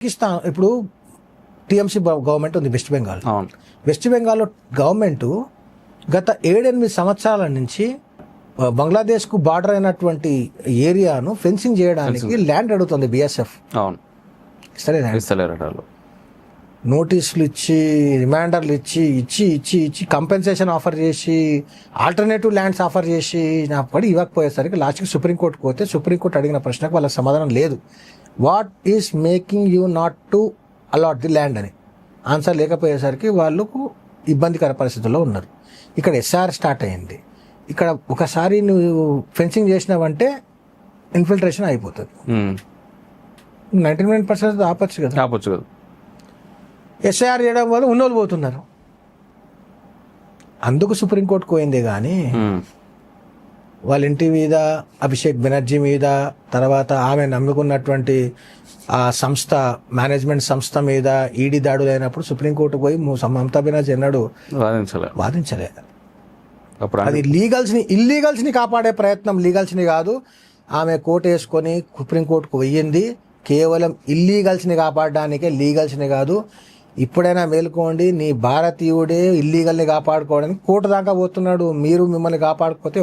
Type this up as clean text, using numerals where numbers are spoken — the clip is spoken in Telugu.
పాకిస్తాన్ ఇప్పుడు టీఎంసీ గవర్నమెంట్ ఉంది వెస్ట్ బెంగాల్. అవును. వెస్ట్ బెంగాల్లో గవర్నమెంట్ గత 7-8 సంవత్సరాల నుంచి బంగ్లాదేశ్కు బార్డర్ అయినటువంటి ఏరియాను ఫెన్సింగ్ చేయడానికి ల్యాండ్ అడుగుతుంది బిఎస్ఎఫ్. అవును. సరే, ఇస్తలేరట వాళ్ళు. నోటీసులు ఇచ్చి రిమైండర్లు ఇచ్చి కంపెన్సేషన్ ఆఫర్ చేసి ఆల్టర్నేటివ్ ల్యాండ్స్ ఆఫర్ చేసి నా పడి ఇవ్వకపోయేసరికి లాస్ట్కి సుప్రీంకోర్టుకు పోతే సుప్రీంకోర్టు అడిగిన ప్రశ్నకు వాళ్ళ సమాధానం లేదు. What is making you not to allot the land అని ఆన్సర్ లేకపోయేసరికి వాళ్ళకు ఇబ్బందికర పరిస్థితుల్లో ఉన్నారు. ఇక్కడ ఎస్ఆర్ స్టార్ట్ అయింది. ఇక్కడ ఒకసారి నువ్వు ఫెన్సింగ్ చేసినావంటే ఇన్ఫిల్ట్రేషన్ అయిపోతుంది. 99% ఆపచ్చు కదా. ఎస్ఐఆర్ చేయడం వల్ల ఉన్నోళ్ళు పోతున్నారు. అందుకు సుప్రీంకోర్టుకు పోయిందే కానీ వాళ్ళ ఇంటి మీద, అభిషేక్ బెనర్జీ మీద, తర్వాత ఆమె నమ్ముకున్నటువంటి ఆ సంస్థ, మేనేజ్మెంట్ సంస్థ మీద ఈడీ దాడులు అయినప్పుడు సుప్రీంకోర్టుకు పోయి మమతా బెనర్జీ అన్నాడు వాదించలే. అది ఇల్లీగల్స్ని కాపాడే ప్రయత్నం, లీగల్స్ని కాదు. ఆమె కోర్టు వేసుకొని సుప్రీంకోర్టుకు పోయింది కేవలం ఇల్లీగల్స్ని కాపాడడానికే, లీగల్స్ని కాదు. ఇప్పుడైనా మేలుకోండి, నీ భారతీయుడే ఇల్లీగల్ని కాపాడుకోవడానికి కోర్టు దాకా పోతున్నాడు. మీరు మిమ్మల్ని కాపాడకపోతే